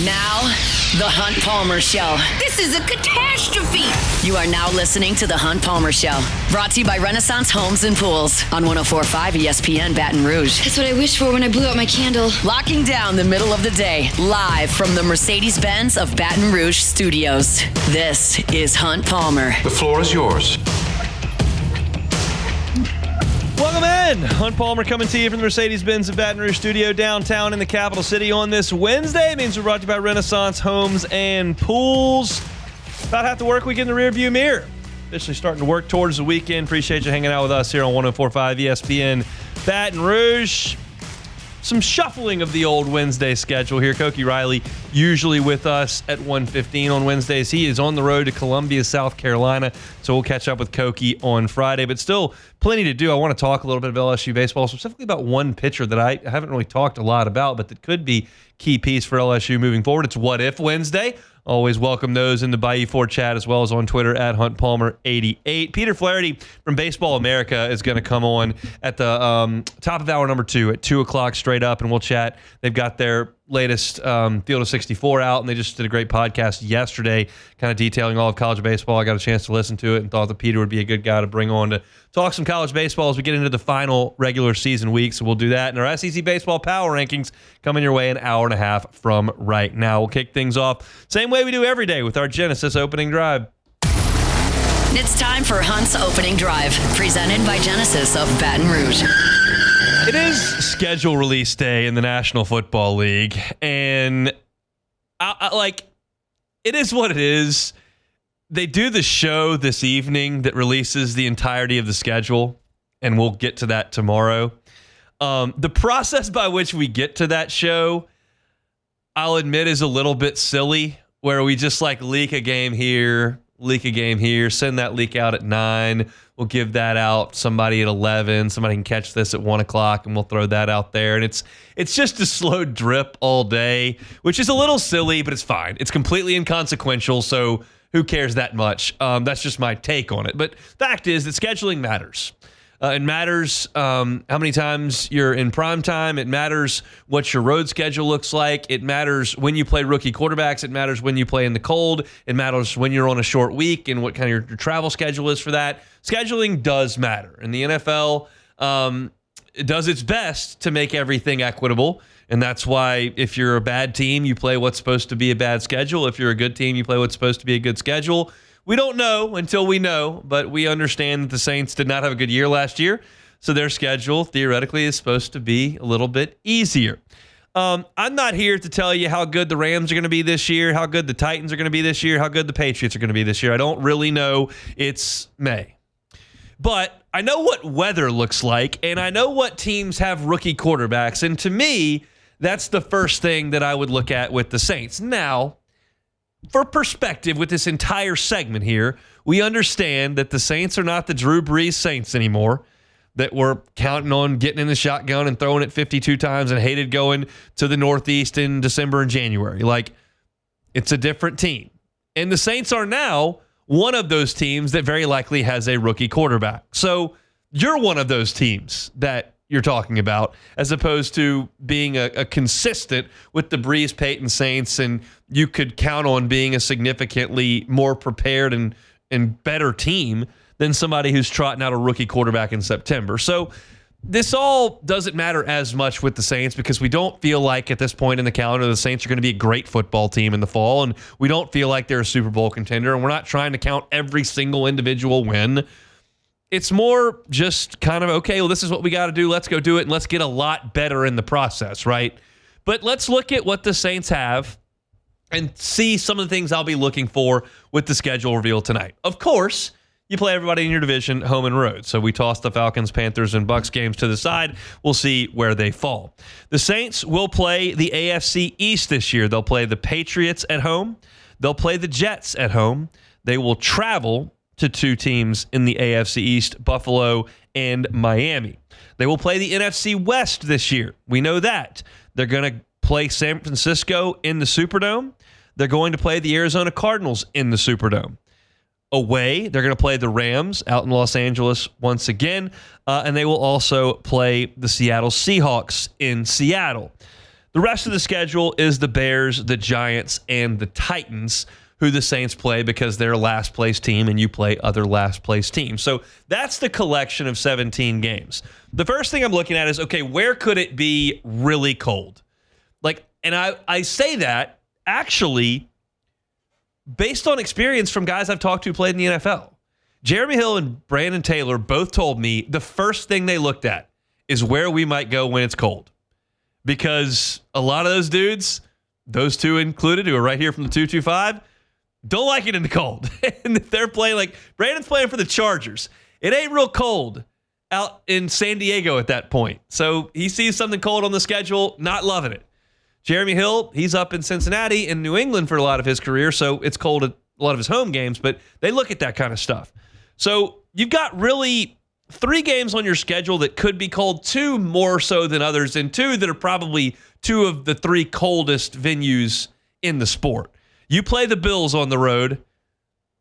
Now, The Hunt Palmer Show. This is a catastrophe. You are now listening to The Hunt Palmer Show. Brought to you by Renaissance Homes and Pools on 104.5 ESPN Baton Rouge. That's what I wished for when I blew out my candle. Locking down the middle of the day, live from the Mercedes-Benz of Baton Rouge studios. This is Hunt Palmer. The floor is yours. Welcome in. Hunt Palmer coming to you from the Mercedes-Benz of Baton Rouge studio downtown in the capital city on this Wednesday. It means we're brought to you by Renaissance Homes and Pools. About half the work week in the rearview mirror. Officially starting to work towards the weekend. Appreciate you hanging out with us here on 104.5 ESPN Baton Rouge. Some shuffling of the old Wednesday schedule here. Koki Riley usually with us at 1:15 on Wednesdays. He is on the road to Columbia, South Carolina, so we'll catch up with Koki on Friday. But still plenty to do. I want to talk a little bit of LSU baseball, specifically about one pitcher that I haven't really talked a lot about, but that could be key piece for LSU moving forward. It's What If Wednesday. Always welcome those in the Bayou 4 chat as well as on Twitter at HuntPalmer88. Peter Flaherty from Baseball America is going to come on at the top of hour number 2 at 2 o'clock straight up, and we'll chat. They've got their latest Field of 64 out, and they just did a great podcast yesterday kind of detailing all of college baseball. I got a chance to listen to it and thought that Peter would be a good guy to bring on to talk some college baseball as we get into the final regular season week. So we'll do that. And our SEC baseball power rankings coming your way an hour and a half from right now. We'll kick things off same way we do every day with our Genesis opening drive. It's time for Hunt's Opening Drive, presented by Genesis of Baton Rouge. It is schedule release day in the National Football League, and it is what it is. They do the show this evening that releases the entirety of the schedule, and we'll get to that tomorrow. The process by which we get to that show, I'll admit, is a little bit silly, where we just leak a game here, send that leak out at 9. We'll give that out somebody at 11. Somebody can catch this at 1 o'clock, and we'll throw that out there. And it's just a slow drip all day, which is a little silly, but it's fine. It's completely inconsequential, so who cares that much? That's just my take on it. But fact is that scheduling matters. It matters how many times you're in prime time. It matters what your road schedule looks like. It matters when you play rookie quarterbacks. It matters when you play in the cold. It matters when you're on a short week and what kind of your travel schedule is for that. Scheduling does matter. And the NFL does its best to make everything equitable. And that's why if you're a bad team, you play what's supposed to be a bad schedule. If you're a good team, you play what's supposed to be a good schedule. We don't know until we know, but we understand that the Saints did not have a good year last year, so their schedule theoretically is supposed to be a little bit easier. I'm not here to tell you how good the Rams are going to be this year, how good the Titans are going to be this year, how good the Patriots are going to be this year. I don't really know. It's May. But I know what weather looks like, and I know what teams have rookie quarterbacks, and to me, that's the first thing that I would look at with the Saints. Now, for perspective with this entire segment here, we understand that the Saints are not the Drew Brees Saints anymore, that we're counting on getting in the shotgun and throwing it 52 times and hated going to the Northeast in December and January. It's a different team. And the Saints are now one of those teams that very likely has a rookie quarterback. So you're one of those teams that you're talking about, as opposed to being a consistent with the Breeze Payton Saints, and you could count on being a significantly more prepared and better team than somebody who's trotting out a rookie quarterback in September. So this all doesn't matter as much with the Saints because we don't feel like at this point in the calendar the Saints are going to be a great football team in the fall, and we don't feel like they're a Super Bowl contender, and we're not trying to count every single individual win. It's more just kind of, okay, well, this is what we got to do. Let's go do it, and let's get a lot better in the process, right? But let's look at what the Saints have and see some of the things I'll be looking for with the schedule reveal tonight. Of course, you play everybody in your division home and road. So we toss the Falcons, Panthers, and Bucs games to the side. We'll see where they fall. The Saints will play the AFC East this year. They'll play the Patriots at home. They'll play the Jets at home. They will travel to two teams in the AFC East, Buffalo and Miami. They will play the NFC West this year. We know that. They're going to play San Francisco in the Superdome. They're going to play the Arizona Cardinals in the Superdome. Away, they're going to play the Rams out in Los Angeles once again, and they will also play the Seattle Seahawks in Seattle. The rest of the schedule is the Bears, the Giants, and the Titans, who the Saints play because they're a last place team and you play other last place teams. So that's the collection of 17 games. The first thing I'm looking at is, okay, where could it be really cold? And I say that actually based on experience from guys I've talked to who played in the NFL. Jeremy Hill and Brandon Taylor both told me the first thing they looked at is where we might go when it's cold. Because a lot of those dudes, those two included, who are right here from the 225, don't like it in the cold. And they're playing Brandon's playing for the Chargers. It ain't real cold out in San Diego at that point. So he sees something cold on the schedule, not loving it. Jeremy Hill, he's up in Cincinnati and New England for a lot of his career, so it's cold at a lot of his home games, but they look at that kind of stuff. So you've got really 3 games on your schedule that could be cold, 2 more so than others, and 2 that are probably 2 of the 3 coldest venues in the sport. You play the Bills on the road,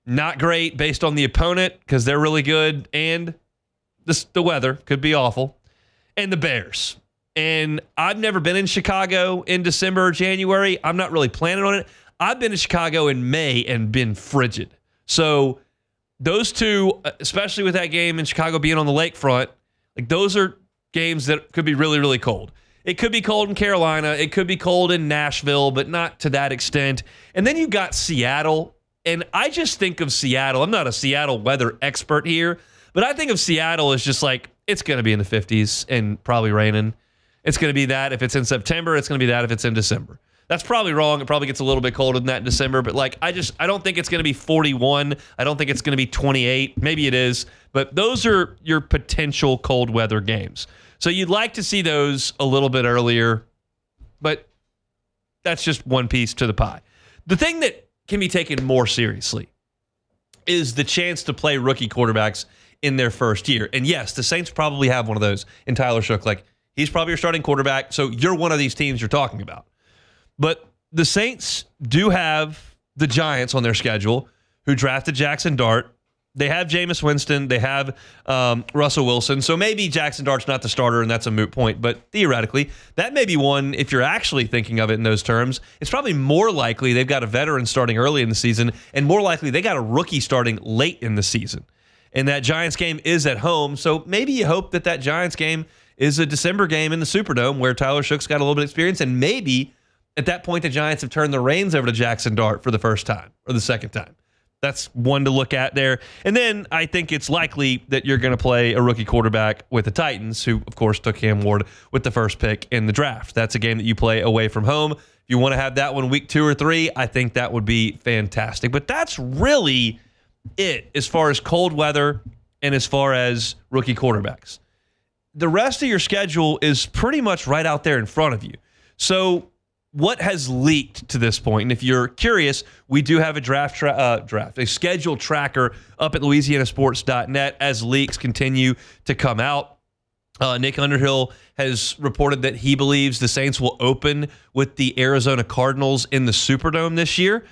not great based on the opponent because they're really good, and the weather could be awful, and the Bears. And I've never been in Chicago in December or January. I'm not really planning on it. I've been to Chicago in May and been frigid. So those 2, especially with that game in Chicago being on the lakefront, those are games that could be really, really cold. It could be cold in Carolina. It could be cold in Nashville, but not to that extent. And then you've got Seattle. And I just think of Seattle. I'm not a Seattle weather expert here, but I think of Seattle as just it's going to be in the 50s and probably raining. It's going to be that if it's in September. It's going to be that if it's in December. That's probably wrong. It probably gets a little bit colder than that in December. But I don't think it's going to be 41. I don't think it's going to be 28. Maybe it is. But those are your potential cold weather games. So you'd like to see those a little bit earlier. But that's just one piece to the pie. The thing that can be taken more seriously is the chance to play rookie quarterbacks in their first year. And yes, the Saints probably have one of those in Tyler Shough. He's probably your starting quarterback, so you're one of these teams you're talking about. But the Saints do have the Giants on their schedule, who drafted Jackson Dart. They have Jameis Winston. They have Russell Wilson. So maybe Jackson Dart's not the starter, and that's a moot point. But theoretically, that may be one, if you're actually thinking of it in those terms, it's probably more likely they've got a veteran starting early in the season, and more likely they got a rookie starting late in the season. And that Giants game is at home, so maybe you hope that Giants game is a December game in the Superdome where Tyler Shough's got a little bit of experience, and maybe at that point the Giants have turned the reins over to Jackson Dart for the first time or the second time. That's one to look at there. And then I think it's likely that you're going to play a rookie quarterback with the Titans, who, of course, took Cam Ward with the first pick in the draft. That's a game that you play away from home. If you want to have that one week 2 or 3, I think that would be fantastic. But that's really it as far as cold weather and as far as rookie quarterbacks. The rest of your schedule is pretty much right out there in front of you. So what has leaked to this point? And if you're curious, we do have a schedule tracker up at LouisianaSports.net as leaks continue to come out. Nick Underhill has reported that he believes the Saints will open with the Arizona Cardinals in the Superdome this year.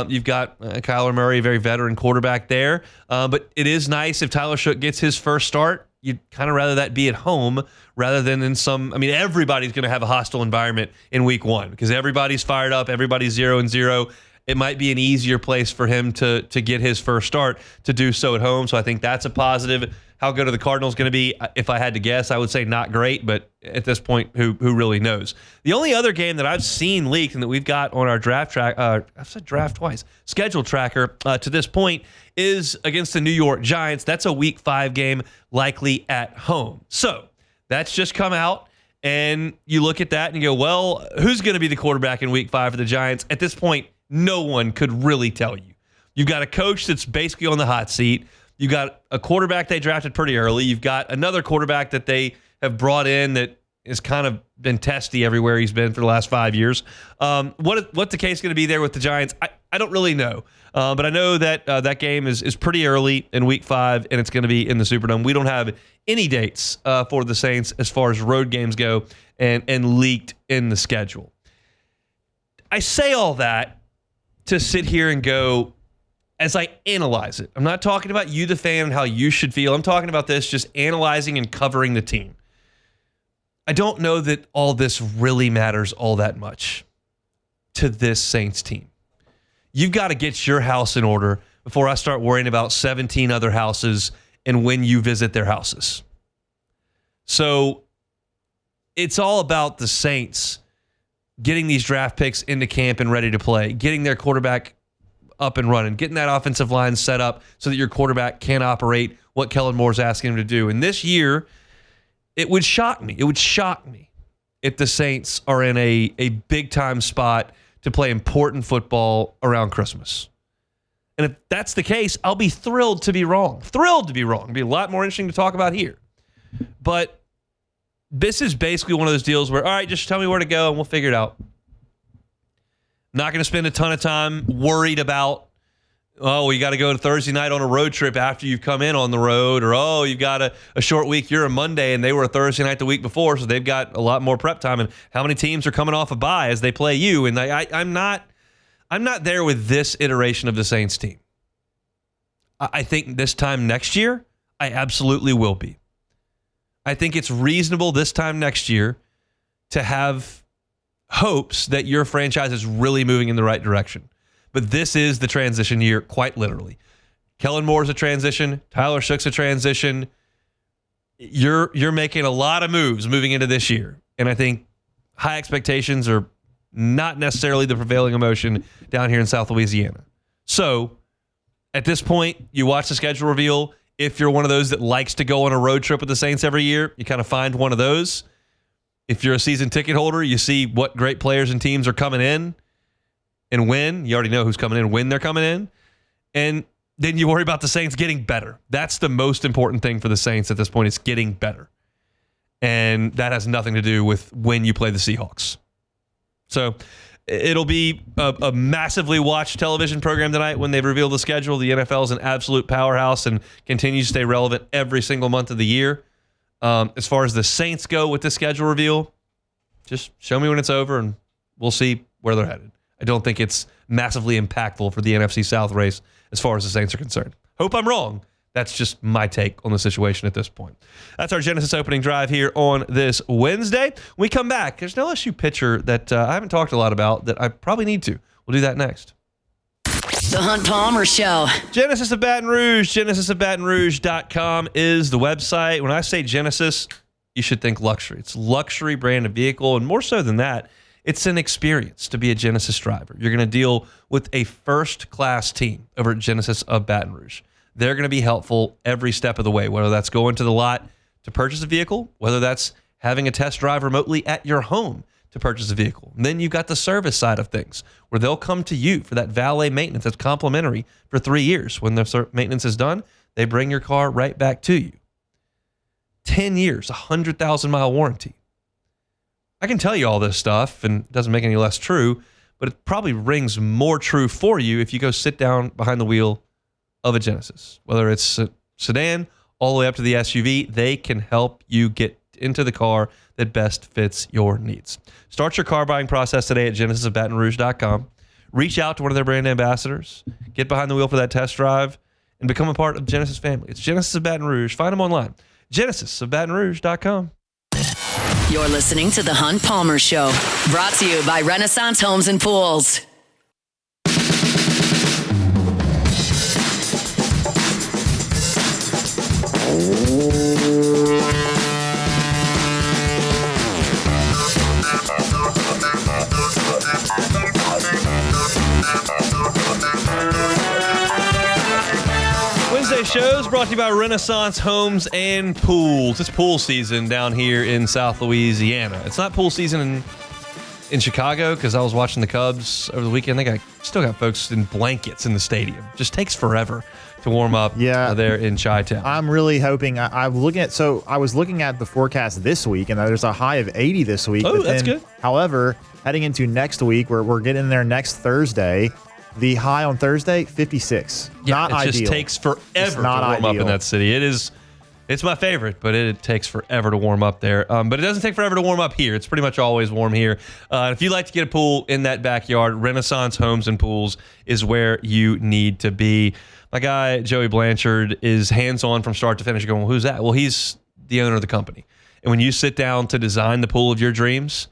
You've got Kyler Murray, a very veteran quarterback there. But it is nice if Tyler Shough gets his first start. You'd kind of rather that be at home rather than in everybody's going to have a hostile environment in week 1 because everybody's fired up, everybody's 0-0. It might be an easier place for him to get his first start to do so at home. So I think that's a positive. How good are the Cardinals going to be? If I had to guess, I would say not great, but at this point, who really knows? The only other game that I've seen leaked and that we've got on our draft track, I've said draft twice, schedule tracker to this point is against the New York Giants. That's a week 5 game, likely at home. So that's just come out, and you look at that and you go, well, who's going to be the quarterback in week 5 for the Giants? At this point, no one could really tell you. You've got a coach that's basically on the hot seat. You got a quarterback they drafted pretty early. You've got another quarterback that they have brought in that has kind of been testy everywhere he's been for the last 5 years. What's the case going to be there with the Giants? I don't really know. But I know that that game is pretty early in week 5, and it's going to be in the Superdome. We don't have any dates for the Saints as far as road games go and leaked in the schedule. I say all that to sit here and go, as I analyze it, I'm not talking about you, the fan, and how you should feel. I'm talking about this just analyzing and covering the team. I don't know that all this really matters all that much to this Saints team. You've got to get your house in order before I start worrying about 17 other houses and when you visit their houses. So it's all about the Saints getting these draft picks into camp and ready to play, getting their quarterback up and running, getting that offensive line set up so that your quarterback can operate what Kellen Moore's asking him to do. And this year, it would shock me. It would shock me if the Saints are in a big-time spot to play important football around Christmas. And if that's the case, I'll be thrilled to be wrong. Thrilled to be wrong. It'll be a lot more interesting to talk about here. But this is basically one of those deals where, all right, just tell me where to go and we'll figure it out. Not going to spend a ton of time worried about, oh, you got to go to Thursday night on a road trip after you've come in on the road, or, oh, you've got a short week. You're a Monday, and they were a Thursday night the week before, so they've got a lot more prep time. And how many teams are coming off a bye as they play you? And I'm not there with this iteration of the Saints team. I think this time next year, I absolutely will be. I think it's reasonable this time next year to have hopes that your franchise is really moving in the right direction. But this is the transition year, quite literally. Kellen Moore's a transition. Tyler Shook's a transition. You're making a lot of moves moving into this year. And I think high expectations are not necessarily the prevailing emotion down here in South Louisiana. So at this point, you watch the schedule reveal. If you're one of those that likes to go on a road trip with the Saints every year, you kind of find one of those. If you're a season ticket holder, you see what great players and teams are coming in and when. You already know who's coming in, when they're coming in. And then you worry about the Saints getting better. That's the most important thing for the Saints at this point. It's getting better. And that has nothing to do with when you play the Seahawks. So it'll be a massively watched television program tonight when they reveal the schedule. The NFL is an absolute powerhouse and continues to stay relevant every single month of the year. As far as the Saints go with the schedule reveal, just show me when it's over and we'll see where they're headed. I don't think it's massively impactful for the NFC South race as far as the Saints are concerned. Hope I'm wrong. That's just my take on the situation at this point. That's our Genesis opening drive here on this Wednesday. When we come back, there's an LSU pitcher that I haven't talked a lot about that I probably need to. We'll do that next. The Hunt Palmer Show. Genesis of Baton Rouge, genesisofbatonrouge.com is the website. When I say Genesis, you should think luxury. It's a luxury brand of vehicle, and more so than that, it's an experience to be a Genesis driver. You're going to deal with a first-class team over at Genesis of Baton Rouge. They're going to be helpful every step of the way, whether that's going to the lot to purchase a vehicle, whether that's having a test drive remotely at your home to purchase a vehicle. And then you've got the service side of things where they'll come to you for that valet maintenance that's complimentary for 3 years. When the maintenance is done, they bring your car right back to you. 10 years, 100,000-mile warranty. I can tell you all this stuff, and it doesn't make it any less true, but it probably rings more true for you if you go sit down behind the wheel of a Genesis. Whether it's a sedan all the way up to the SUV, they can help you get into the car that best fits your needs. Start your car buying process today at genesisofbatonrouge.com. Reach out to one of their brand ambassadors. Get behind the wheel for that test drive and become a part of Genesis family. It's Genesis of Baton Rouge. Find them online. genesisofbatonrouge.com. You're listening to The Hunt Palmer Show. Brought to you by Renaissance Homes and Pools. Wednesday shows brought to you by Renaissance Homes and Pools. It's pool season down here in South Louisiana. It's not pool season in Chicago because I was watching the Cubs over the weekend. They still got folks in blankets in the stadium. Just takes forever to warm up there in Chi-Town. I'm really hoping. I was looking at the forecast this week, and there's a high of 80 this week. Oh, that's good. However, heading into next week, we're getting there next Thursday. The high on Thursday, 56. Yeah, not it ideal. just takes forever to warm up in that city. It's my favorite, but it takes forever to warm up there. But it doesn't take forever to warm up here. It's pretty much always warm here. If you'd like to get a pool in that backyard, Renaissance Homes and Pools is where you need to be. My guy, Joey Blanchard, is hands-on from start to finish. You're going, well, who's that? Well, he's the owner of the company. And when you sit down to design the pool of your dreams,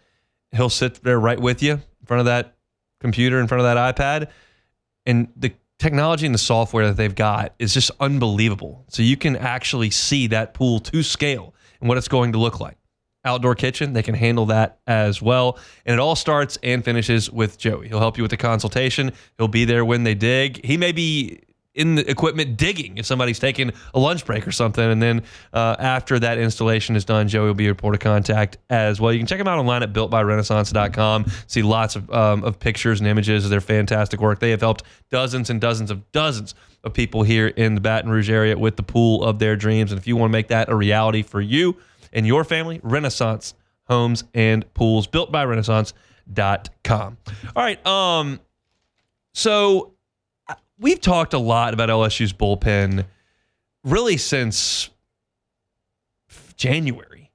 he'll sit there right with you in front of that computer, in front of that iPad. And the technology and the software that they've got is just unbelievable. So you can actually see that pool to scale and what it's going to look like. Outdoor kitchen, they can handle that as well. And it all starts and finishes with Joey. He'll help you with the consultation. He'll be there when they dig. He may be in the equipment digging if somebody's taking a lunch break or something. And then after that installation is done, Joey will be your port of contact as well. You can check them out online at builtbyrenaissance.com. See lots of pictures and images of their fantastic work. They have helped dozens and dozens of people here in the Baton Rouge area with the pool of their dreams. And if you want to make that a reality for you and your family, Renaissance Homes and Pools, builtbyrenaissance.com. All right. So we've talked a lot about LSU's bullpen really since January.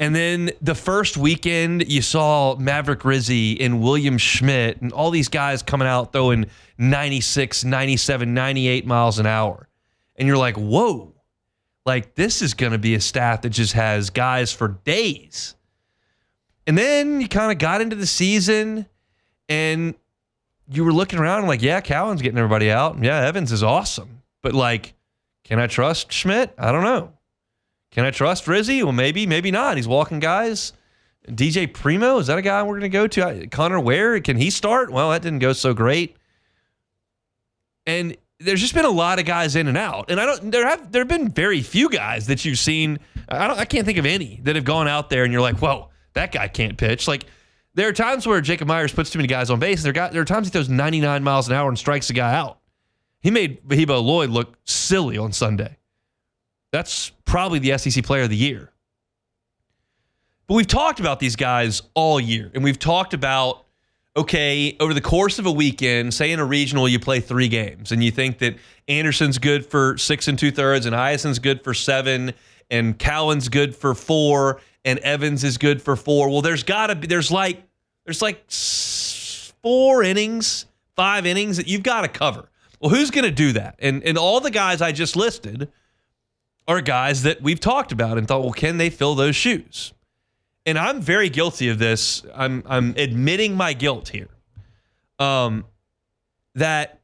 And then the first weekend, you saw Maverick Rizzi and William Schmidt and all these guys coming out throwing 96, 97, 98 miles an hour. And you're like, whoa. Like, this is going to be a staff that just has guys for days. And then you kind of got into the season, and you were looking around and like, yeah, Cowan's getting everybody out. Yeah, Evans is awesome. But, like, can I trust Schmidt? I don't know. Can I trust Rizzi? Well, maybe, maybe not. He's walking guys. DJ Primo, is that a guy we're going to go to? Connor Ware, can he start? Well, that didn't go so great. And there's just been a lot of guys in and out, and there have been very few guys that you've seen. I can't think of any that have gone out there and you're like, whoa, that guy can't pitch. Like, there are times where Jacob Myers puts too many guys on base, and there are times he throws 99 miles an hour and strikes a guy out. He made Wahiba Lloyd look silly on Sunday. That's probably the SEC Player of the Year. But we've talked about these guys all year, and we've talked about, okay, over the course of a weekend, say in a regional, you play 3 games, and you think that Anderson's good for 6 2/3, and Hyason's good for 7, and Cowan's good for 4, and Evans is good for 4. Well, there's like 4 innings, 5 innings that you've got to cover. Well, who's going to do that? And all the guys I just listed are guys that we've talked about and thought, well, can they fill those shoes? And I'm very guilty of this. I'm admitting my guilt here. That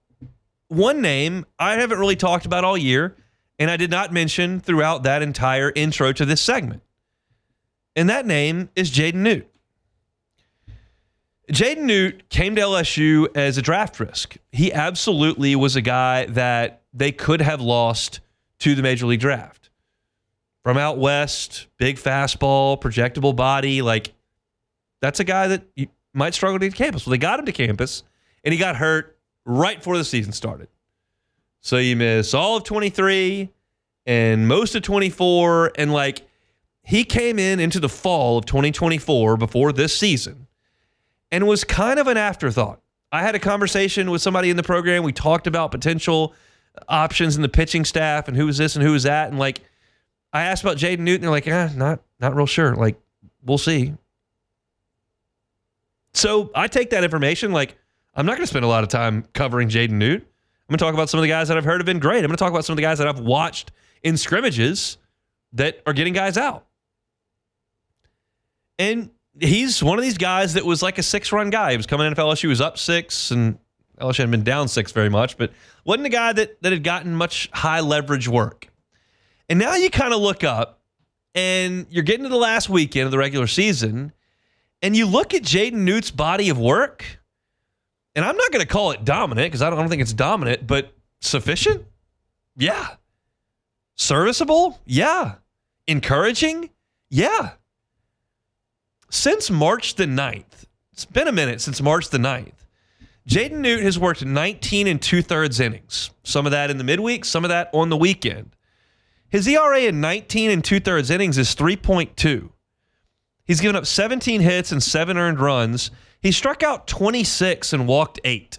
one name I haven't really talked about all year, and I did not mention throughout that entire intro to this segment. And that name is Jaden Noot. Jaden Noot came to LSU as a draft risk. He absolutely was a guy that they could have lost to the Major League Draft. From out west, big fastball, projectable body, like, that's a guy that you might struggle to get to campus. Well, they got him to campus, and he got hurt right before the season started. So you miss all of 23 and most of 24, and, like, he came into the fall of 2024 before this season and was kind of an afterthought. I had a conversation with somebody in the program. We talked about potential options in the pitching staff and who was this and who was that, and, like, I asked about Jaden Noot, and they're like, not real sure. Like, we'll see. So I take that information. Like, I'm not going to spend a lot of time covering Jaden Noot. I'm going to talk about some of the guys that I've heard have been great. I'm going to talk about some of the guys that I've watched in scrimmages that are getting guys out. And he's one of these guys that was like a 6-run guy. He was coming in FLSU, he was up 6, and LSU hadn't been down 6 very much, but wasn't a guy that had gotten much high leverage work. And now you kind of look up, and you're getting to the last weekend of the regular season, and you look at Jaden Noot's body of work, and I'm not going to call it dominant because I don't think it's dominant, but sufficient? Yeah. Serviceable? Yeah. Encouraging? Yeah. Since March the 9th, it's been a minute since March the 9th, Jaden Noot has worked 19 2/3 innings. Some of that in the midweek, some of that on the weekend. His ERA in 19 2/3 innings is 3.2. He's given up 17 hits and 7 earned runs. He struck out 26 and walked 8.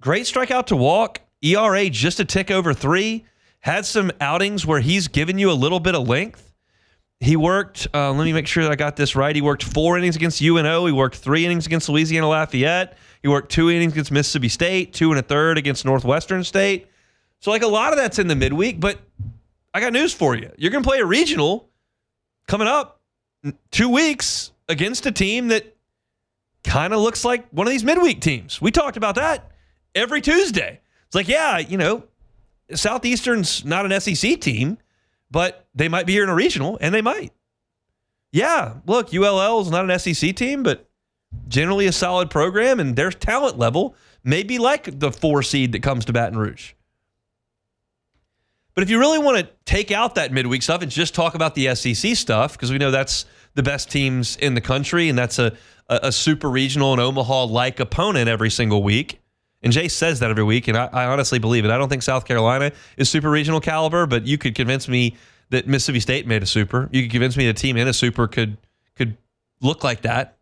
Great strikeout to walk. ERA just a tick over 3. Had some outings where he's given you a little bit of length. He worked, let me make sure that I got this right. He worked 4 innings against UNO. He worked 3 innings against Louisiana Lafayette. He worked 2 innings against Mississippi State, 2 1/3 against Northwestern State. So, like, a lot of that's in the midweek, but I got news for you. You're going to play a regional coming up 2 weeks against a team that kind of looks like one of these midweek teams. We talked about that every Tuesday. It's like, yeah, Southeastern's not an SEC team, but they might be here in a regional, and they might. Yeah, look, ULL is not an SEC team, but generally a solid program, and their talent level may be like the 4 seed that comes to Baton Rouge. But if you really want to take out that midweek stuff and just talk about the SEC stuff, because we know that's the best teams in the country, and that's a super regional and Omaha-like opponent every single week. And Jay says that every week, and I honestly believe it. I don't think South Carolina is super regional caliber, but you could convince me that Mississippi State made a super. You could convince me a team in a super could look like that.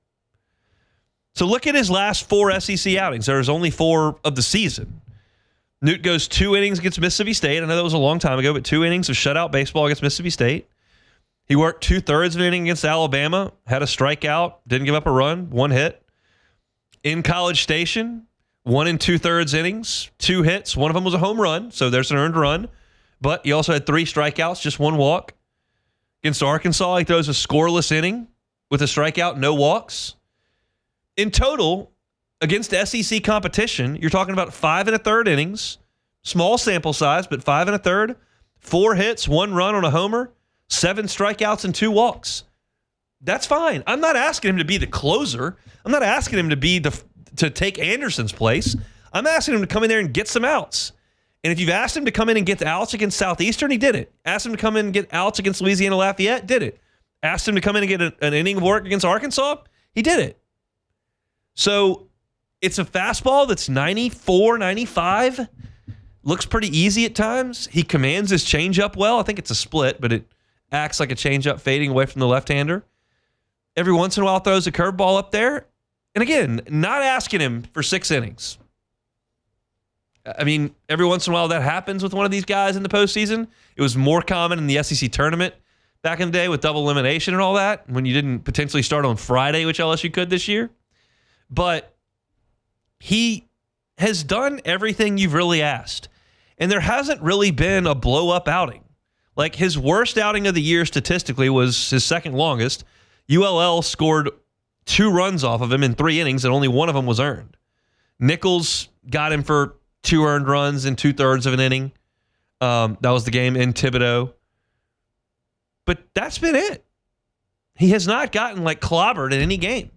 So look at his last 4 SEC outings. There's only 4 of the season. Noot goes 2 innings against Mississippi State. I know that was a long time ago, but 2 innings of shutout baseball against Mississippi State. He worked 2/3 of an inning against Alabama, had a strikeout, didn't give up a run, 1 hit. In College Station, 1 2/3 innings, 2 hits. One of them was a home run, so there's an earned run. But he also had 3 strikeouts, just 1 walk. Against Arkansas, he throws a scoreless inning with a strikeout, no walks. In total, against SEC competition, you're talking about 5 1/3 innings, small sample size, but 5 1/3, 4 hits, 1 run on a homer, 7 strikeouts, and 2 walks. That's fine. I'm not asking him to be the closer. I'm not asking him to take Anderson's place. I'm asking him to come in there and get some outs. And if you've asked him to come in and get the outs against Southeastern, he did it. Asked him to come in and get outs against Louisiana Lafayette, did it. Asked him to come in and get an inning of work against Arkansas, he did it. So it's a fastball that's 94, 95. Looks pretty easy at times. He commands his changeup well. I think it's a split, but it acts like a changeup fading away from the left-hander. Every once in a while throws a curveball up there. And again, not asking him for 6 innings. I mean, every once in a while that happens with one of these guys in the postseason. It was more common in the SEC tournament back in the day with double elimination and all that, when you didn't potentially start on Friday, which LSU could this year. But he has done everything you've really asked. And there hasn't really been a blow-up outing. Like, his worst outing of the year statistically was his second longest. ULL scored 2 runs off of him in 3 innings, and only 1 of them was earned. Nichols got him for 2 earned runs in 2/3 of an inning. That was the game in Thibodeau. But that's been it. He has not gotten, clobbered in any game.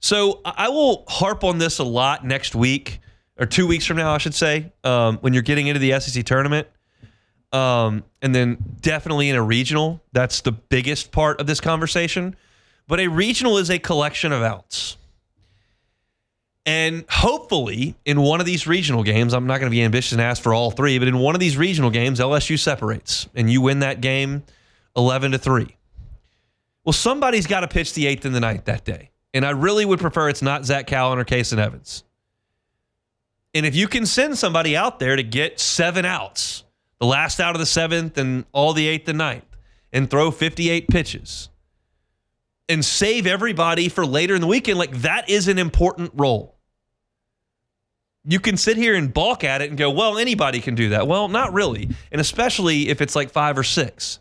So I will harp on this a lot next week, or 2 weeks from now, I should say, when you're getting into the SEC tournament. And then definitely in a regional. That's the biggest part of this conversation. But a regional is a collection of outs. And hopefully, in one of these regional games, I'm not going to be ambitious and ask for all 3, but in one of these regional games, LSU separates, and you win that game 11-3. Well, somebody's got to pitch the 8th and the 9th that day. And I really would prefer it's not Zach Callen or Kason Evans. And if you can send somebody out there to get 7 outs, the last out of the 7th and all the 8th and 9th, and throw 58 pitches, and save everybody for later in the weekend, that is an important role. You can sit here and balk at it and go, well, anybody can do that. Well, not really. And especially if it's 5 or 6.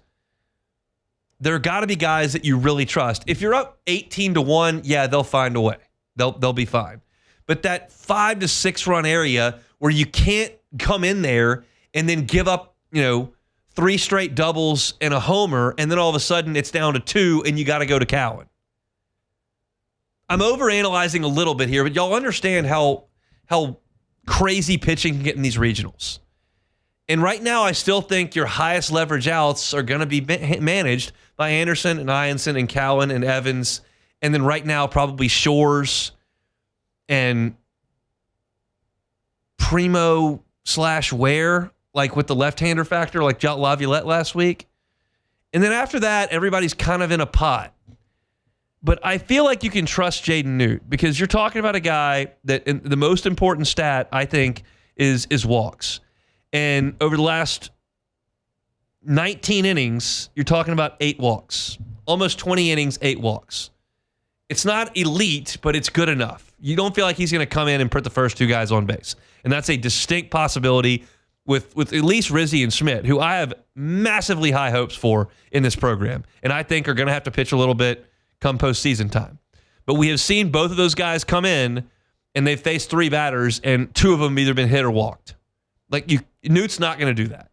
There got to be guys that you really trust. If you're up 18-1, yeah, they'll find a way. They'll be fine. But that 5 to 6 run area where you can't come in there and then give up, 3 straight doubles and a homer, and then all of a sudden it's down to 2 and you got to go to Cowan. I'm overanalyzing a little bit here, but y'all understand how crazy pitching can get in these regionals. And right now, I still think your highest leverage outs are going to be managed by Anderson and Ianson and Cowan and Evans. And then right now, probably Shores and Primo/Ware, with the left-hander factor, like Jot Laviolette last week. And then after that, everybody's kind of in a pot. But I feel like you can trust Jaden Noot, because you're talking about a guy that the most important stat, I think, is walks. And over the last 19 innings, you're talking about 8 walks. Almost 20 innings, 8 walks. It's not elite, but it's good enough. You don't feel like he's going to come in and put the first 2 guys on base. And that's a distinct possibility with at least Rizzy and Schmidt, who I have massively high hopes for in this program, and I think are going to have to pitch a little bit come postseason time. But we have seen both of those guys come in, and they've faced 3 batters, and 2 of them have either been hit or walked. Noot's not going to do that.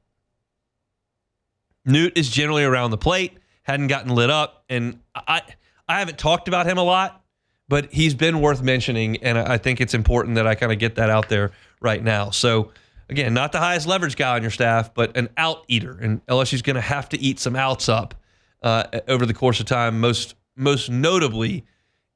Noot is generally around the plate, hadn't gotten lit up, and I haven't talked about him a lot, but he's been worth mentioning, and I think it's important that I kind of get that out there right now. So, again, not the highest leverage guy on your staff, but an out eater, and LSU's going to have to eat some outs up over the course of time, most notably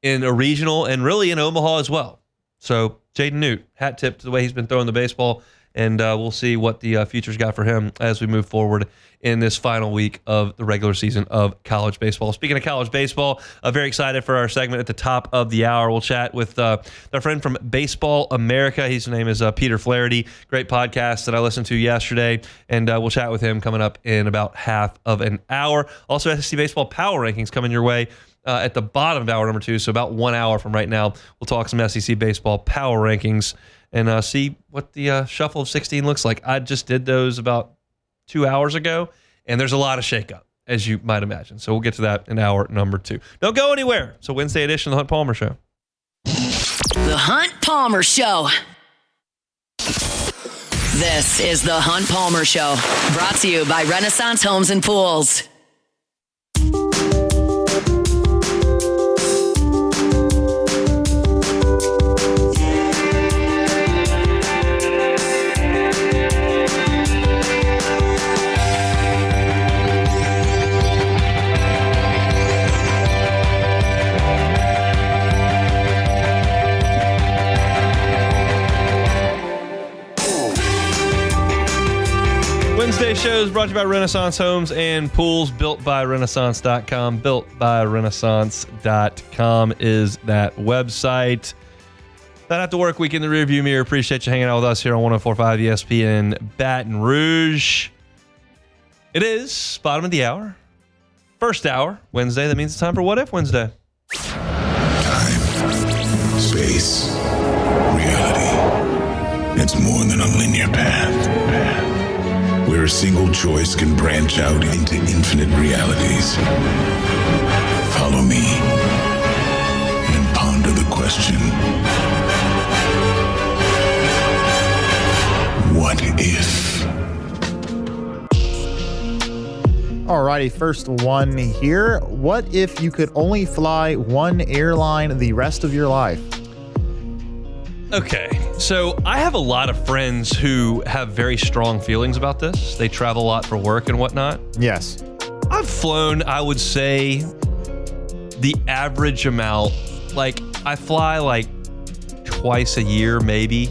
in a regional and really in Omaha as well. So, Jaden Noot, hat tip to the way he's been throwing the baseball, and we'll see what the future's got for him as we move forward in this final week of the regular season of college baseball. Speaking of college baseball, very excited for our segment at the top of the hour. We'll chat with our friend from Baseball America. His name is Peter Flaherty. Great podcast that I listened to yesterday, and we'll chat with him coming up in about half of an hour. Also, SEC Baseball Power Rankings coming your way at the bottom of hour number 2, so about 1 hour from right now. We'll talk some SEC Baseball Power Rankings and see what the Shuffle of 16 looks like. I just did those about 2 hours ago, and there's a lot of shakeup, as you might imagine. So we'll get to that in hour number 2. Don't go anywhere. It's a Wednesday edition of the Hunt Palmer Show. The Hunt Palmer Show. This is the Hunt Palmer Show, brought to you by Renaissance Homes and Pools. Wednesday shows brought to you by Renaissance Homes and Pools, built by Renaissance.com. Built by Renaissance.com is that website. That after work week in the rearview mirror. Appreciate you hanging out with us here on 104.5 ESPN Baton Rouge. It is bottom of the hour. First hour, Wednesday. That means it's time for What If Wednesday. Time, space, reality. It's more than a linear path. Where a single choice can branch out into infinite realities. Follow me and ponder the question. What if? Alrighty, first one here. What if you could only fly one airline the rest of your life? Okay, so I have a lot of friends who have very strong feelings about this. They travel a lot for work and whatnot. Yes. I've flown, I would say, the average amount. Like, I fly like twice a year, maybe.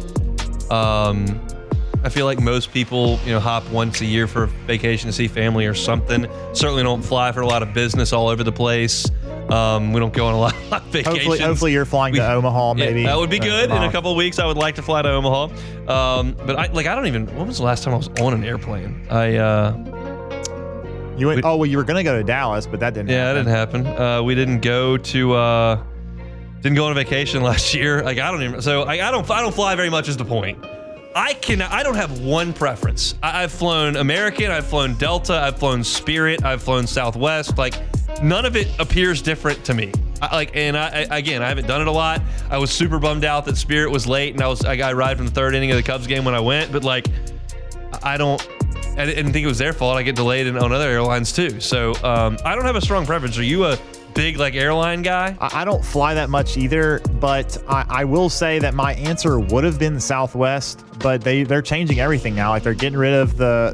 I feel like most people, hop once a year for a vacation to see family or something. Certainly don't fly for a lot of business all over the place. We don't go on a lot of vacations. Hopefully you're flying to Omaha, maybe. Yeah, that would be good. In a couple of weeks, I would like to fly to Omaha. But I don't even. When was the last time I was on an airplane? You went. You were gonna go to Dallas, but that didn't. Yeah, happen. that didn't happen. We didn't go to. Didn't go on a vacation last year. Like I don't even. So I don't fly very much. Is the point. I don't have one preference. I've flown American. I've flown Delta. I've flown Spirit. I've flown Southwest. Like. None of it appears different to me. I haven't done it a lot. I was super bummed out that Spirit was late, and I got a ride from the third inning of the Cubs game when I went. But I didn't think it was their fault. I get delayed on other airlines too. So I don't have a strong preference. Are you a big airline guy? I don't fly that much either, but I will say that my answer would have been Southwest, but they're changing everything now. They're getting rid of I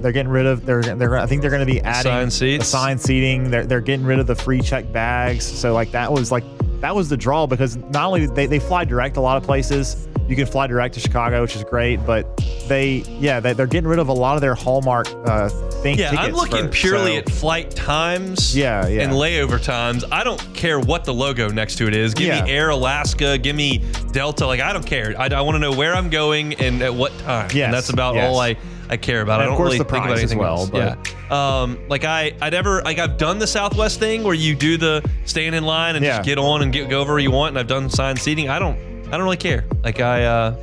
think they're going to be adding assigned seating. They're getting rid of the free check bags. So that was the draw, because not only they fly direct a lot of places. You can fly direct to Chicago, which is great, but they're getting rid of a lot of their Hallmark tickets. Yeah, I'm looking purely at flight times and layover times. I don't care what the logo next to it is. Give me Air Alaska, give me Delta. I don't care. I want to know where I'm going and at what time. Yes, and that's about all I care about. And I don't really think about anything else. But. I've done the Southwest thing where you do the stand in line and just get on and go over where you want, and I've done assigned seating. I don't really care. I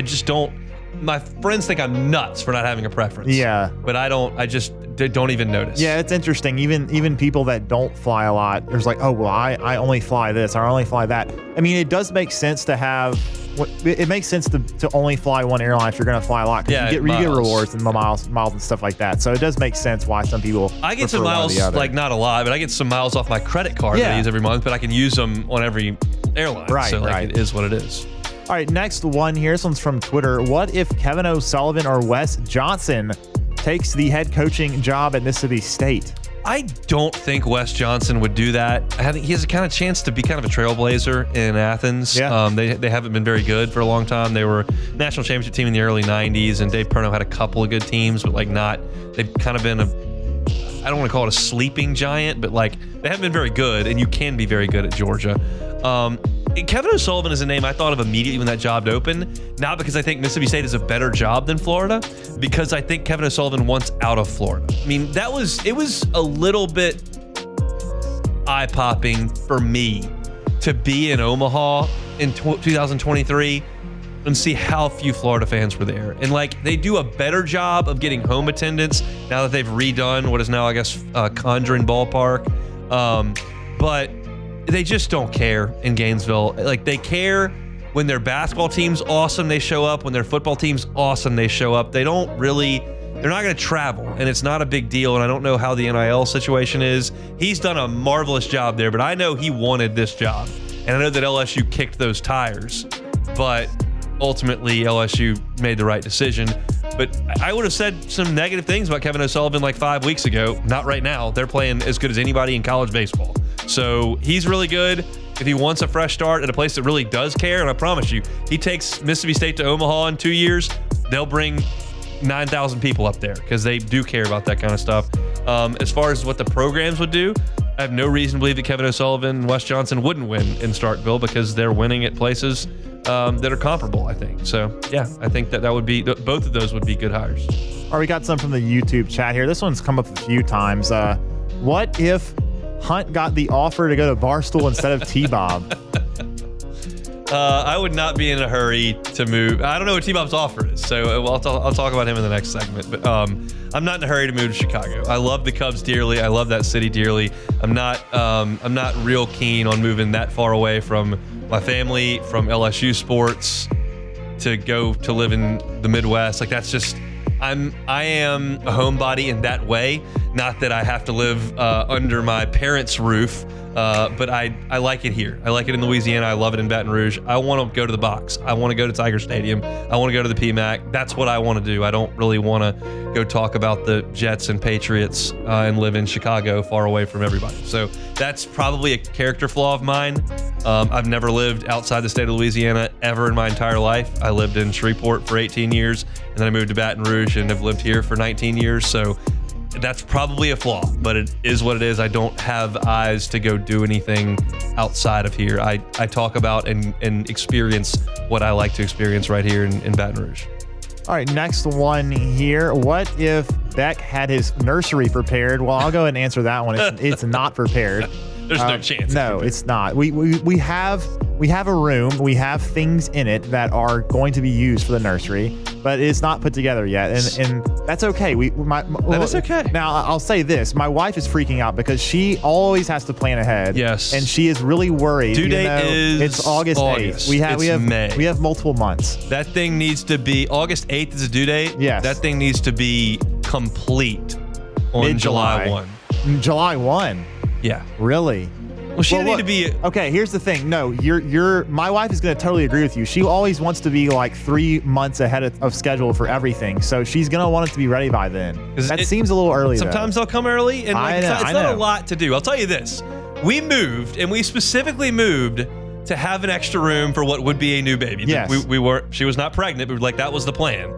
just don't. my friends think I'm nuts for not having a preference. Yeah. But I just don't even notice. Yeah, it's interesting. Even people that don't fly a lot, there's like, oh, well, I only fly this, or I only fly that. I mean, it does make sense to have, it makes sense to only fly one airline if you're going to fly a lot, because you get rewards and miles and stuff like that. So it does make sense why some people I get some miles, like not a lot, but I get some miles off my credit card that I use every month, but I can use them on every airline. Right, so right. It is what it is. All right, next one here. This one's from Twitter. What if Kevin O'Sullivan or Wes Johnson takes the head coaching job at Mississippi State? I don't think Wes Johnson would do that. I think he has a kind of chance to be kind of a trailblazer in Athens. Yeah. They haven't been very good for a long time. They were a national championship team in the early 90s, and Dave Perno had a couple of good teams, but they've kind of been I don't want to call it a sleeping giant, but they haven't been very good, and you can be very good at Georgia. Kevin O'Sullivan is a name I thought of immediately when that job opened, not because I think Mississippi State is a better job than Florida, because I think Kevin O'Sullivan wants out of Florida. I mean, it was a little bit eye-popping for me to be in Omaha in 2023 and see how few Florida fans were there. And they do a better job of getting home attendance now that they've redone what is now, I guess, Conjuring Ballpark. But they just don't care in Gainesville. They care when their basketball team's awesome, they show up. When their football team's awesome, they show up. They're not going to travel, and it's not a big deal, and I don't know how the NIL situation is. He's done a marvelous job there, but I know he wanted this job. And I know that LSU kicked those tires, but ultimately LSU made the right decision. But I would have said some negative things about Kevin O'Sullivan 5 weeks ago. Not right now. They're playing as good as anybody in college baseball. So he's really good. If he wants a fresh start at a place that really does care, and I promise you, he takes Mississippi State to Omaha in 2 years, they'll bring 9,000 people up there because they do care about that kind of stuff. As far as what the programs would do, I have no reason to believe that Kevin O'Sullivan and Wes Johnson wouldn't win in Starkville because they're winning at places that are comparable, I think. So, yeah, I think that would be, both of those would be good hires. All right, we got some from the YouTube chat here. This one's come up a few times. What if Hunt got the offer to go to Barstool instead of T-Bob? I would not be in a hurry to move. I don't know what T-Bob's offer is, so I'll talk about him in the next segment. But I'm not in a hurry to move to Chicago. I love the Cubs dearly. I love that city dearly. I'm not real keen on moving that far away from my family, from LSU sports, to go to live in the Midwest. That's just. I am a homebody in that way. Not that I have to live under my parents' roof, but I like it here. I like it in Louisiana. I love it in Baton Rouge. I want to go to the box. I want to go to Tiger Stadium. I want to go to the PMAC. That's what I want to do. I don't really want to go talk about the Jets and Patriots and live in Chicago far away from everybody. So that's probably a character flaw of mine. I've never lived outside the state of Louisiana ever in my entire life. I lived in Shreveport for 18 years, and then I moved to Baton Rouge and have lived here for 19 years. So that's probably a flaw, but it is what it is. I don't have eyes to go do anything outside of here. I talk about and experience what I like to experience right here in Baton Rouge. All right, next one here. What if Beck had his nursery prepared? Well, I'll go ahead and answer that one. It's not prepared. There's no chance. No, it's not. We have a room. We have things in it that are going to be used for the nursery, but it's not put together yet, and that's okay. That is okay. Now, I'll say this: my wife is freaking out because she always has to plan ahead. Yes, and she is really worried. Due date is it's August 8th. We have May. We have multiple months. That thing needs to be August 8th is a due date. Yes, that thing needs to be complete on Mid-July. July 1. July 1. Yeah. Really? Well, she didn't need to be. Okay, here's the thing. No, my wife is going to totally agree with you. She always wants to be 3 months ahead of schedule for everything. So she's going to want it to be ready by then. That seems a little early. Sometimes they'll come early, and it's not a lot to do. I'll tell you this. We moved, and we specifically moved to have an extra room for what would be a new baby. Yes. She was not pregnant, but that was the plan.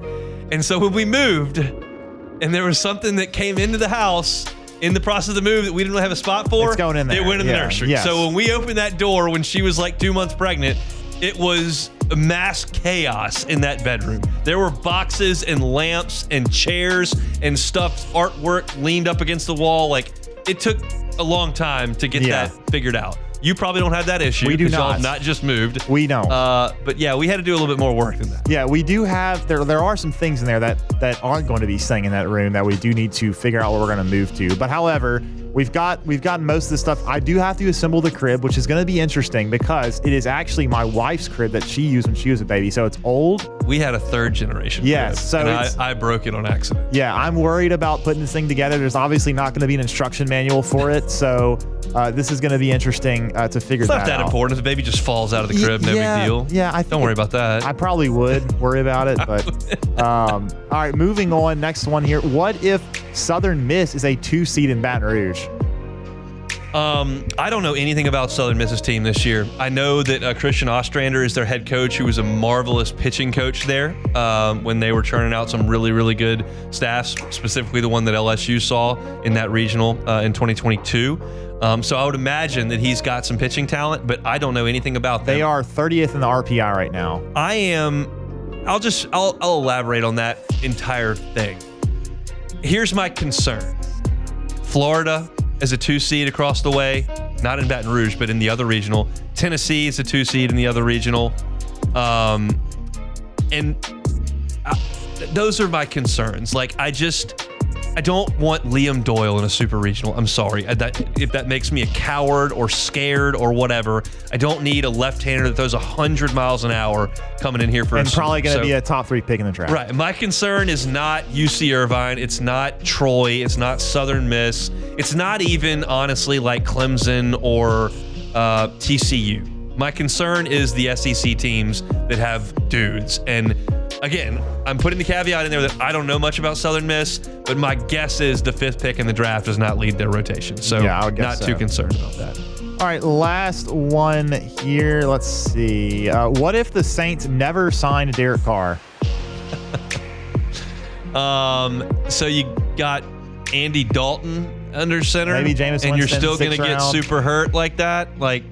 And so when we moved, and there was something that came into the house in the process of the move that we didn't really have a spot for, it's going in there. It went in the nursery. Yes. So when we opened that door when she was 2 months pregnant, it was mass chaos in that bedroom. There were boxes and lamps and chairs and stuffed artwork leaned up against the wall. It took a long time to get that figured out. You probably don't have that issue. We do not. Y'all have not just moved. We don't. But yeah, we had to do a little bit more work than that. Yeah, we do have. There are some things in there that aren't going to be staying in that room that we do need to figure out where we're going to move to. But however, we've got most of the stuff. I do have to assemble the crib, which is going to be interesting because it is actually my wife's crib that she used when she was a baby. So it's old. We had a third generation. Yes, crib, so and I broke it on accident. Yeah, I'm worried about putting this thing together. There's obviously not going to be an instruction manual for it, so this is going to be interesting to figure that out. It's not that important. If the baby just falls out of the crib, no big deal. Yeah, don't worry about that. I probably would worry about it, but all right, moving on. Next one here. What if Southern Miss is a 2 seed in Baton Rouge? I don't know anything about Southern Miss's team this year. I know that Christian Ostrander is their head coach, who was a marvelous pitching coach there when they were churning out some really, really good staffs, specifically the one that LSU saw in that regional in 2022. So I would imagine that he's got some pitching talent, but I don't know anything about them. They are 30th in the RPI right now. I'll elaborate on that entire thing. Here's my concern. Florida as a 2 seed across the way, not in Baton Rouge, but in the other regional. Tennessee is a 2 seed in the other regional. Those are my concerns. Like, I don't want Liam Doyle in a super regional. I'm sorry. If that makes me a coward or scared or whatever, I don't need a left-hander that throws 100 miles an hour coming in here for and probably going to be a top 3 pick in the draft. Right. My concern is not UC Irvine. It's not Troy. It's not Southern Miss. It's not even, honestly, like Clemson or TCU. My concern is the SEC teams that have dudes. And again, I'm putting the caveat in there that I don't know much about Southern Miss, but my guess is the 5th pick in the draft does not lead their rotation. So yeah, I would guess not too concerned about that. All right, last one here. Let's see. What if the Saints never signed Derek Carr? So you got Andy Dalton under center, maybe Jameis and Winston, you're still going to get round. super hurt like that. Like,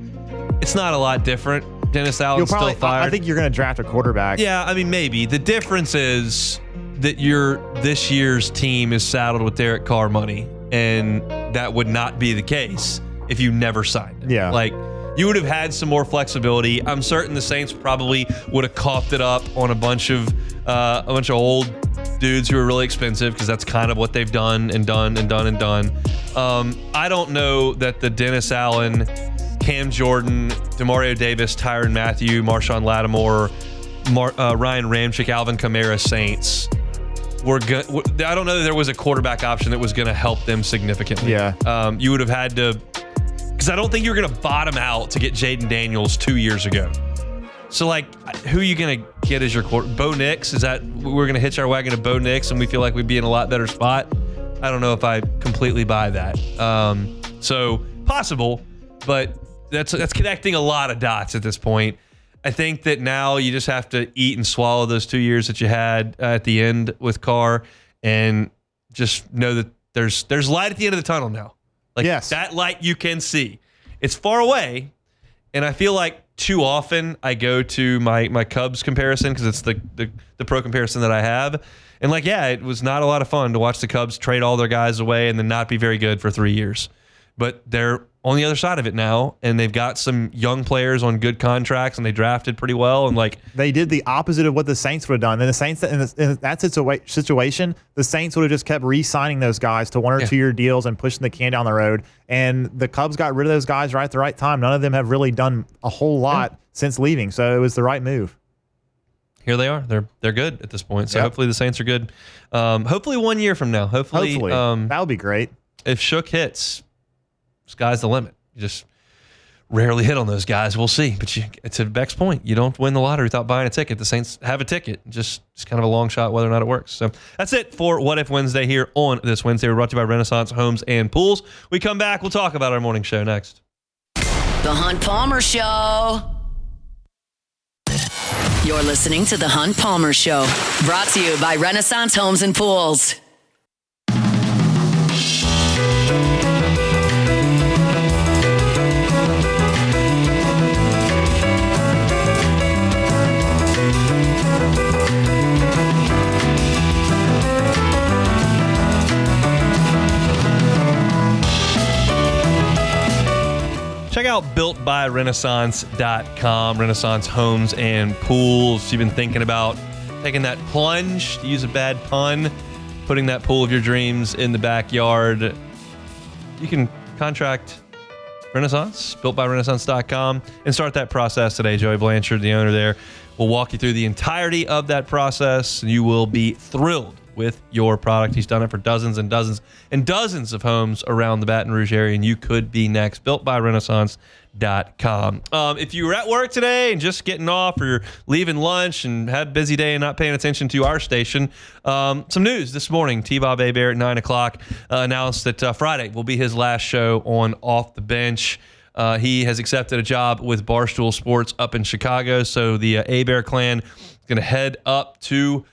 it's not a lot different. Dennis Allen's still fired. I think you're going to draft a quarterback. Yeah, I mean, maybe. The difference is that this year's team is saddled with Derek Carr money, and that would not be the case if you never signed him. Yeah. Like, you would have had some more flexibility. I'm certain the Saints probably would have coughed it up on a bunch of old dudes who are really expensive, because that's kind of what they've done. I don't know that the Dennis Allen, Cam Jordan, Demario Davis, Tyrann Mathieu, Marshawn Lattimore, Ryan Ramczyk, Alvin Kamara Saints were good. I don't know that there was a quarterback option that was going to help them significantly. Yeah. You would have had to, because I don't think you were going to bottom out to get Jaden Daniels 2 years ago. So, like, who are you going to get as your quarterback? Bo Nix? Is that we're going to hitch our wagon to Bo Nix and we feel like we'd be in a lot better spot? I don't know if I completely buy that. So possible, but that's connecting a lot of dots at this point. I think that now you just have to eat and swallow those 2 years that you had at the end with Carr, and just know that there's light at the end of the tunnel now. Like, yes. That light you can see. It's far away, and I feel like too often I go to my Cubs comparison because it's the pro comparison that I have. And like, yeah, it was not a lot of fun to watch the Cubs trade all their guys away and then not be very good for 3 years. But they're on the other side of it now, and they've got some young players on good contracts, and they drafted pretty well. And like, they did the opposite of what the Saints would have done. And the Saints, in that situation, the Saints would have just kept re-signing those guys to 1 or 2 year deals and pushing the can down the road. And the Cubs got rid of those guys right at the right time. None of them have really done a whole lot since leaving, so it was the right move. Here they are. They're good at this point. So hopefully the Saints are good. Hopefully 1 year from now. Hopefully that would be great. If Shook hits, sky's the limit. You just rarely hit on those guys. We'll see. But to Beck's point, you don't win the lottery without buying a ticket. The Saints have a ticket. Just it's kind of a long shot whether or not it works. So that's it for What If Wednesday here on this Wednesday. We're brought to you by Renaissance Homes and Pools. We come back. We'll talk about our morning show next. The Hunt Palmer Show. You're listening to The Hunt Palmer Show. Brought to you by Renaissance Homes and Pools. Check out builtbyrenaissance.com. Renaissance Homes and Pools. You've been thinking about taking that plunge, to use a bad pun, putting that pool of your dreams in the backyard. You can contract Renaissance, builtbyrenaissance.com, and start that process today. Joey Blanchard, the owner there, will walk you through the entirety of that process. You will be thrilled with your product. He's done it for dozens and dozens and dozens of homes around the Baton Rouge area, and you could be next. builtbyrenaissance.com. If you were at work today and just getting off, or you're leaving lunch and had a busy day and not paying attention to our station, some news this morning. T-Bob Hebert at 9 o'clock announced that Friday will be his last show on Off the Bench. He has accepted a job with Barstool Sports up in Chicago, so the Hebert clan is going to head up to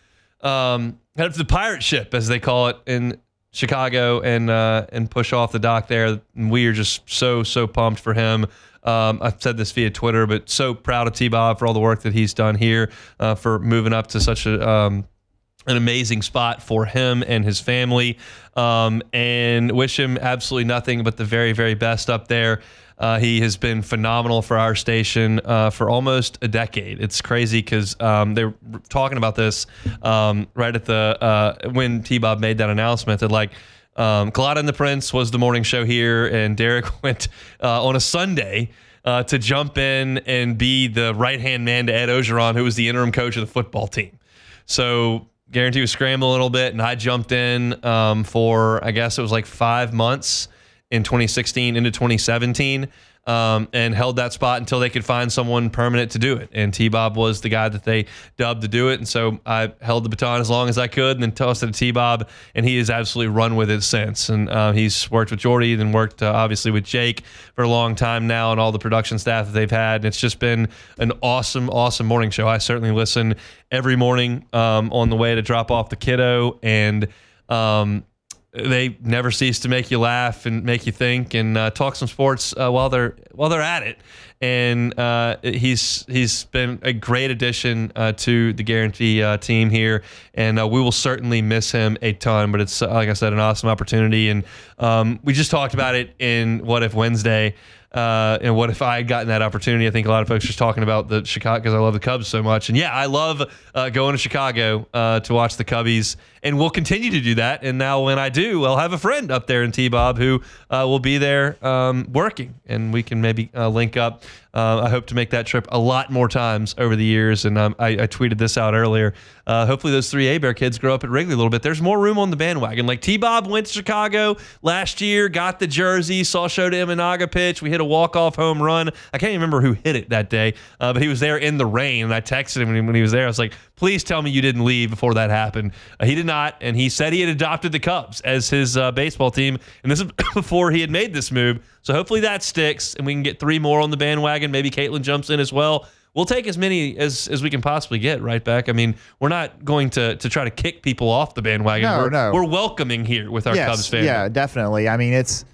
the pirate ship, as they call it, in Chicago, and push off the dock there. And we are just so pumped for him. I've said this via Twitter, but so proud of T-Bob for all the work that he's done here, for moving up to such an amazing spot for him and his family, and wish him absolutely nothing but the very, very best up there. He has been phenomenal for our station for almost a decade. It's crazy because they were talking about this right at the when T-Bob made that announcement that Colada and the Prince was the morning show here, and Derek went on a Sunday to jump in and be the right-hand man to Ed Ogeron, who was the interim coach of the football team. So guarantee was scrambling a little bit, and I jumped in for, I guess it was 5 months in 2016 into 2017, and held that spot until they could find someone permanent to do it. And T-Bob was the guy that they dubbed to do it. And so I held the baton as long as I could, and then tossed it to T-Bob, and he has absolutely run with it since. And he's worked with Jordy, then worked obviously with Jake for a long time now, and all the production staff that they've had. And it's just been an awesome morning show. I certainly listen every morning on the way to drop off the kiddo, and they never cease to make you laugh and make you think, and talk some sports while they're at it. And he's been a great addition to the Guarantee team here, and we will certainly miss him a ton. But it's, like I said, an awesome opportunity. And we just talked about it in What If Wednesday. And what if I had gotten that opportunity? I think a lot of folks are just talking about the Chicago, because I love the Cubs so much. And yeah, I love going to Chicago to watch the Cubbies, and we'll continue to do that. And now when I do, I'll have a friend up there in T-Bob who will be there working, and we can maybe link up. I hope to make that trip a lot more times over the years. And I tweeted this out earlier. Hopefully those 3 Hebert kids grow up at Wrigley a little bit. There's more room on the bandwagon. T-Bob went to Chicago last year, got the jersey, saw Shota Imanaga pitch. We hit a walk-off home run. I can't even remember who hit it that day, but he was there in the rain, and I texted him when he was there. I was like, please tell me you didn't leave before that happened. He did not, and he said he had adopted the Cubs as his baseball team, and this is before he had made this move. So hopefully that sticks, and we can get 3 more on the bandwagon. Maybe Caitlin jumps in as well. We'll take as many as we can possibly get, right, Beck? I mean, we're not going to try to kick people off the bandwagon. No. We're welcoming here with our Cubs family. Yeah, definitely. I mean, it's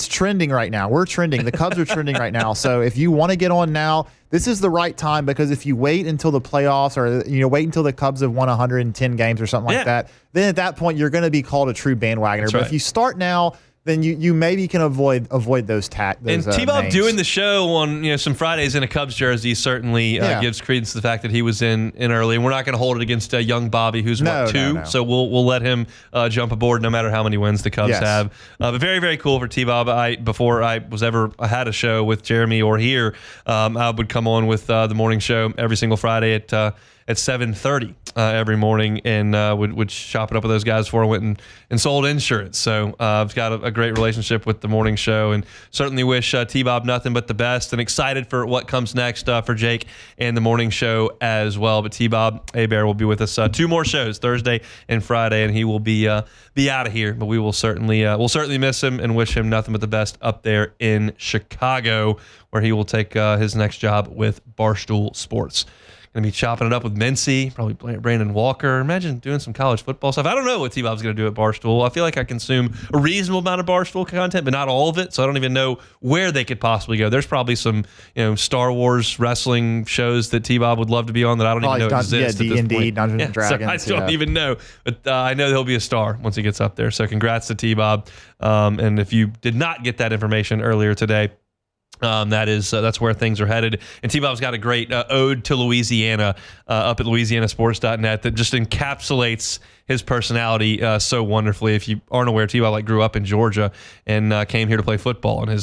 trending right now. We're trending. The Cubs are trending right now. So if you want to get on now, this is the right time, because if you wait until the playoffs, or wait until the Cubs have won 110 games or something like that, then at that point you're going to be called a true bandwagoner. That's but right. If you start now, then you maybe can avoid those And T-Bob names. doing the show on some Fridays in a Cubs jersey certainly gives credence to the fact that he was in early. And we're not going to hold it against young Bobby, who's 2, No. so we'll let him jump aboard no matter how many wins the Cubs have. But very, very cool for T-Bob. Before I had a show with Jeremy or here, I would come on with the morning show every single Friday at 7:30 every morning, and would shop it up with those guys before I went and sold insurance. So I've got a great relationship with the morning show, and certainly wish T-Bob nothing but the best, and excited for what comes next for Jake and the morning show as well. But T-Bob Hebert will be with us 2 more shows, Thursday and Friday, and he will be out of here. But we will certainly miss him and wish him nothing but the best up there in Chicago, where he will take his next job with Barstool Sports. Going to be chopping it up with Mincy, probably Brandon Walker. Imagine doing some college football stuff. I don't know what T-Bob's going to do at Barstool. I feel like I consume a reasonable amount of Barstool content, but not all of it, so I don't even know where they could possibly go. There's probably some Star Wars wrestling shows that T-Bob would love to be on that I don't even know exist at this point. Dungeons and Dragons. So I don't even know, but I know he'll be a star once he gets up there. So congrats to T-Bob. And if you did not get that information earlier today, That's where things are headed. And T-Bob's got a great ode to Louisiana up at louisianasports.net that just encapsulates his personality so wonderfully. If you aren't aware, T-Bob grew up in Georgia and came here to play football, and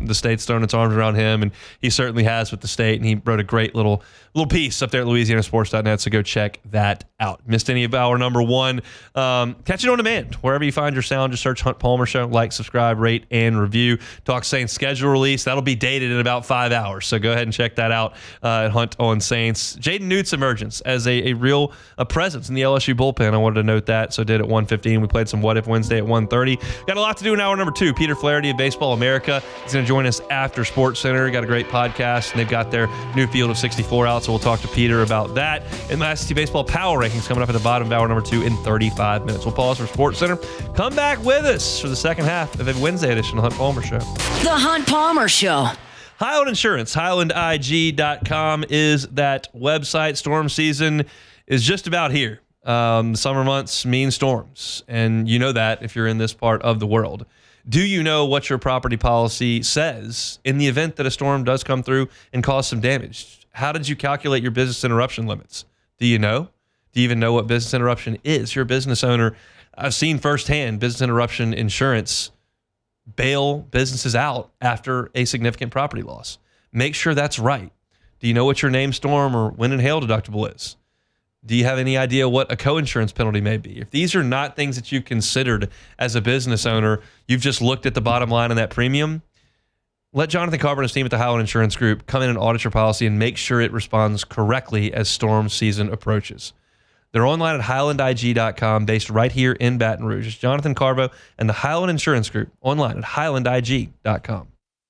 the state's thrown its arms around him, and he certainly has with the state. And he wrote a great little piece up there at louisianasports.net, so go check that out. Missed any of our number one? Catch it on demand wherever you find your sound. Just search Hunt Palmer Show. Like, subscribe, rate, and review. Talk Saints schedule release. That'll be dated in about 5 hours, so go ahead and check that out at Hunt on Saints. Jaden Noot's emergence as a real presence in the LSU bullpen. I wanted to note that, so did at 1:15. We played some What If Wednesday at 1:30. Got a lot to do in hour number 2. Peter Flaherty of Baseball America is going to join us after Sports Center. Got a great podcast, and they've got their new field of 64 out, so we'll talk to Peter about that. And my SEC Baseball Power Rankings coming up at the bottom of hour number 2 in 35 minutes. We'll pause for Sports Center. Come back with us for the second half of a Wednesday edition of the Hunt Palmer Show. The Hunt Palmer Show. Highland Insurance, HighlandIG.com is that website. Storm season is just about here. Summer months mean storms, and you know that if you're in this part of the world. Do you know what your property policy says in the event that a storm does come through and cause some damage? How did you calculate your business interruption limits? Do you know? Do you even know what business interruption is? You're a business owner. I've seen firsthand business interruption insurance bail businesses out after a significant property loss. Make sure that's right. Do you know what your named storm or wind and hail deductible is? Do you have any idea what a co-insurance penalty may be? If these are not things that you considered as a business owner, you've just looked at the bottom line of that premium, let Jonathan Carver and his team at the Highland Insurance Group come in and audit your policy and make sure it responds correctly as storm season approaches. They're online at HighlandIG.com, based right here in Baton Rouge. It's Jonathan Carvo and the Highland Insurance Group, online at HighlandIG.com.